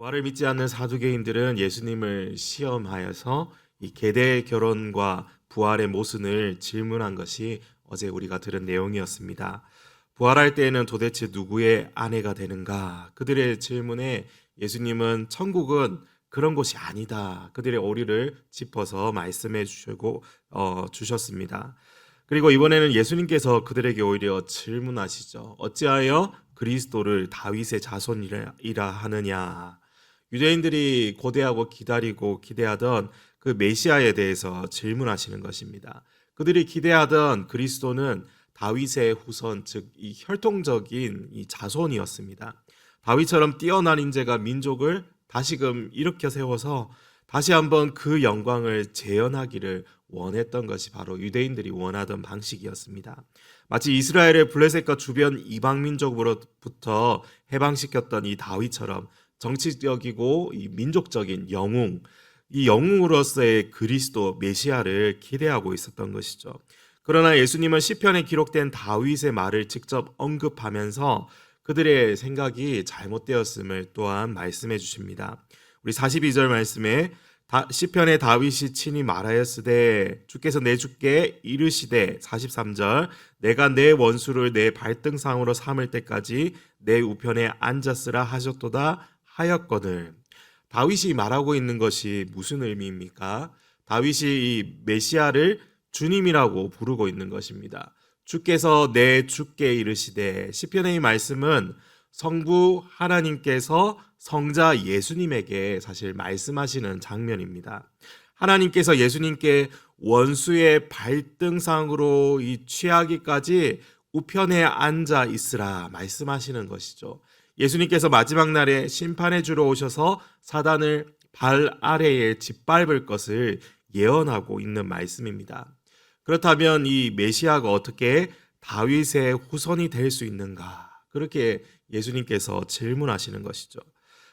부활을 믿지 않는 사두개인들은 예수님을 시험하여서 이 계대 결혼과 부활의 모순을 질문한 것이 어제 우리가 들은 내용이었습니다. 부활할 때에는 도대체 누구의 아내가 되는가? 그들의 질문에 예수님은 천국은 그런 곳이 아니다. 그들의 오리를 짚어서 말씀해 주셨습니다. 그리고 이번에는 예수님께서 그들에게 오히려 질문하시죠. 어찌하여 그리스도를 다윗의 자손이라 하느냐? 유대인들이 고대하고 기다리고 기대하던 그 메시아에 대해서 질문하시는 것입니다. 그들이 기대하던 그리스도는 다윗의 후손, 즉 이 혈통적인 이 자손이었습니다. 다윗처럼 뛰어난 인재가 민족을 다시금 일으켜 세워서 다시 한번 그 영광을 재현하기를 원했던 것이 바로 유대인들이 원하던 방식이었습니다. 마치 이스라엘의 블레셋과 주변 이방 민족으로부터 해방시켰던 이 다윗처럼 정치적이고 이 민족적인 영웅, 이 영웅으로서의 그리스도 메시아를 기대하고 있었던 것이죠. 그러나 예수님은 시편에 기록된 다윗의 말을 직접 언급하면서 그들의 생각이 잘못되었음을 또한 말씀해 주십니다. 우리 42절 말씀에 시편의 다윗이 친히 말하였으되 주께서 내 주께 이르시되 43절 내가 내 원수를 내 발등상으로 삼을 때까지 내 우편에 앉았으라 하셨도다 하였거늘. 다윗이 말하고 있는 것이 무슨 의미입니까? 다윗이 이 메시아를 주님이라고 부르고 있는 것입니다. 주께서 내 주께 이르시되, 시편의 이 말씀은 성부 하나님께서 성자 예수님에게 사실 말씀하시는 장면입니다. 하나님께서 예수님께 원수의 발등상으로 이 취하기까지 우편에 앉아 있으라 말씀하시는 것이죠. 예수님께서 마지막 날에 심판해 주러 오셔서 사단을 발 아래에 짓밟을 것을 예언하고 있는 말씀입니다. 그렇다면 이 메시아가 어떻게 다윗의 후손이 될 수 있는가? 그렇게 예수님께서 질문하시는 것이죠.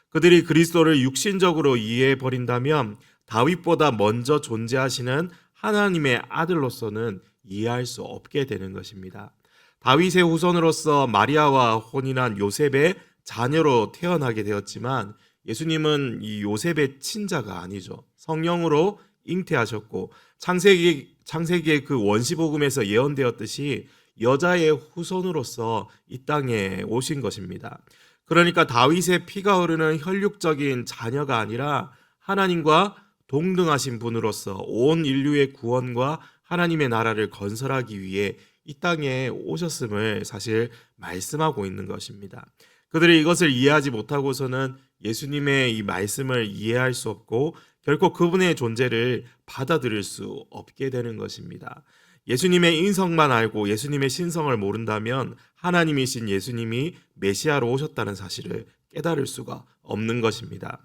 그들이 그리스도를 육신적으로 이해해 버린다면 다윗보다 먼저 존재하시는 하나님의 아들로서는 이해할 수 없게 되는 것입니다. 다윗의 후손으로서 마리아와 혼인한 요셉의 자녀로 태어나게 되었지만 예수님은 이 요셉의 친자가 아니죠. 성령으로 잉태하셨고 창세기의 그 원시복음에서 예언되었듯이 여자의 후손으로서 이 땅에 오신 것입니다. 그러니까 다윗의 피가 흐르는 혈육적인 자녀가 아니라 하나님과 동등하신 분으로서 온 인류의 구원과 하나님의 나라를 건설하기 위해 이 땅에 오셨음을 사실 말씀하고 있는 것입니다. 그들이 이것을 이해하지 못하고서는 예수님의 이 말씀을 이해할 수 없고 결코 그분의 존재를 받아들일 수 없게 되는 것입니다. 예수님의 인성만 알고 예수님의 신성을 모른다면 하나님이신 예수님이 메시아로 오셨다는 사실을 깨달을 수가 없는 것입니다.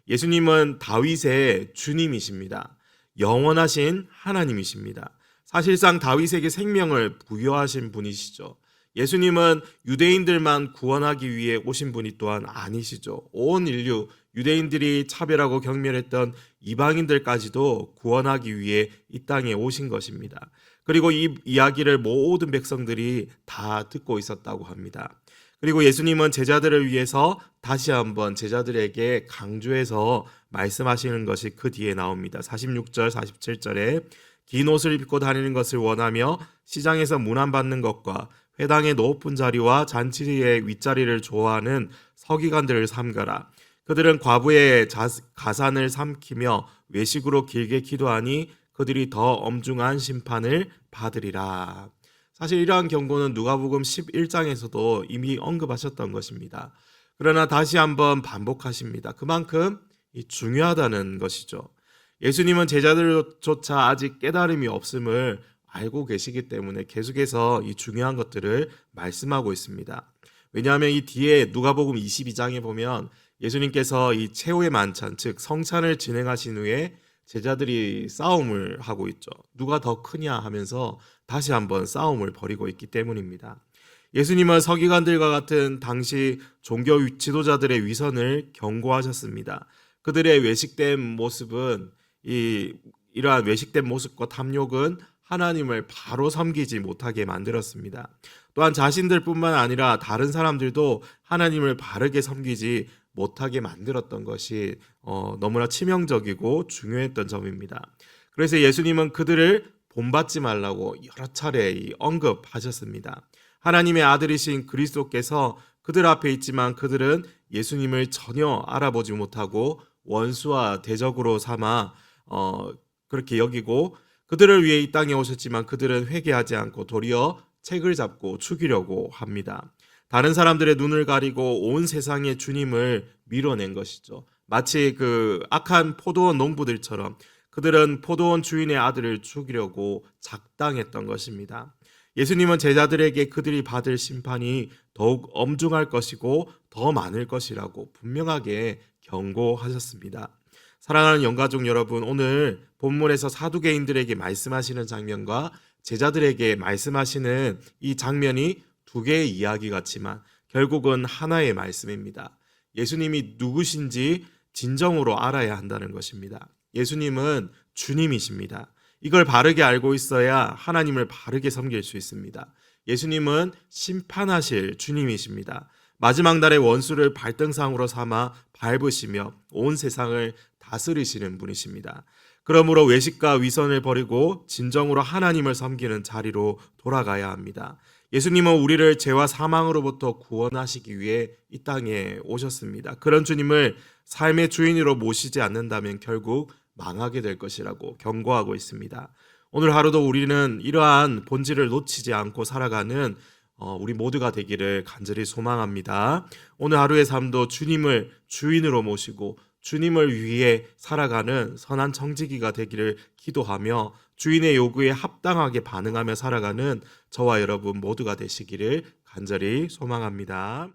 예수님은 다윗의 주님이십니다. 영원하신 하나님이십니다. 사실상 다윗에게 생명을 부여하신 분이시죠. 예수님은 유대인들만 구원하기 위해 오신 분이 또한 아니시죠. 온 인류, 유대인들이 차별하고 경멸했던 이방인들까지도 구원하기 위해 이 땅에 오신 것입니다. 그리고 이 이야기를 모든 백성들이 다 듣고 있었다고 합니다. 그리고 예수님은 제자들을 위해서 다시 한번 제자들에게 강조해서 말씀하시는 것이 그 뒤에 나옵니다. 46절, 47절에 긴 옷을 입고 다니는 것을 원하며 시장에서 문안받는 것과 회당의 높은 자리와 잔치의 윗자리를 좋아하는 서기관들을 삼가라. 그들은 과부의 가산을 삼키며 외식으로 길게 기도하니 그들이 더 엄중한 심판을 받으리라. 사실 이러한 경고는 누가복음 11장에서도 이미 언급하셨던 것입니다. 그러나 다시 한번 반복하십니다. 그만큼 중요하다는 것이죠. 예수님은 제자들조차 아직 깨달음이 없음을 알고 계시기 때문에 계속해서 이 중요한 것들을 말씀하고 있습니다. 왜냐하면 이 뒤에 누가복음 22장에 보면 예수님께서 이 최후의 만찬, 즉 성찬을 진행하신 후에 제자들이 싸움을 하고 있죠. 누가 더 크냐 하면서 다시 한번 싸움을 벌이고 있기 때문입니다. 예수님은 서기관들과 같은 당시 종교 지도자들의 위선을 경고하셨습니다. 그들의 외식된 모습은 이러한 외식된 모습과 탐욕은 하나님을 바로 섬기지 못하게 만들었습니다. 또한 자신들뿐만 아니라 다른 사람들도 하나님을 바르게 섬기지 못하게 만들었던 것이 너무나 치명적이고 중요했던 점입니다. 그래서 예수님은 그들을 본받지 말라고 여러 차례 언급하셨습니다. 하나님의 아들이신 그리스도께서 그들 앞에 있지만 그들은 예수님을 전혀 알아보지 못하고 원수와 대적으로 삼아 그렇게 여기고, 그들을 위해 이 땅에 오셨지만 그들은 회개하지 않고 도리어 책을 잡고 죽이려고 합니다. 다른 사람들의 눈을 가리고 온 세상의 주님을 밀어낸 것이죠. 마치 그 악한 포도원 농부들처럼 그들은 포도원 주인의 아들을 죽이려고 작당했던 것입니다. 예수님은 제자들에게 그들이 받을 심판이 더욱 엄중할 것이고 더 많을 것이라고 분명하게 경고하셨습니다. 사랑하는 영가족 여러분, 오늘 본문에서 사두개인들에게 말씀하시는 장면과 제자들에게 말씀하시는 이 장면이 두 개의 이야기 같지만 결국은 하나의 말씀입니다. 예수님이 누구신지 진정으로 알아야 한다는 것입니다. 예수님은 주님이십니다. 이걸 바르게 알고 있어야 하나님을 바르게 섬길 수 있습니다. 예수님은 심판하실 주님이십니다. 마지막 날의 원수를 발등상으로 삼아 밟으시며 온 세상을 다스리시는 분이십니다. 그러므로 외식과 위선을 버리고 진정으로 하나님을 섬기는 자리로 돌아가야 합니다. 예수님은 우리를 죄와 사망으로부터 구원하시기 위해 이 땅에 오셨습니다. 그런 주님을 삶의 주인으로 모시지 않는다면 결국 망하게 될 것이라고 경고하고 있습니다. 오늘 하루도 우리는 이러한 본질을 놓치지 않고 살아가는 우리 모두가 되기를 간절히 소망합니다. 오늘 하루의 삶도 주님을 주인으로 모시고 주님을 위해 살아가는 선한 청지기가 되기를 기도하며 주인의 요구에 합당하게 반응하며 살아가는 저와 여러분 모두가 되시기를 간절히 소망합니다.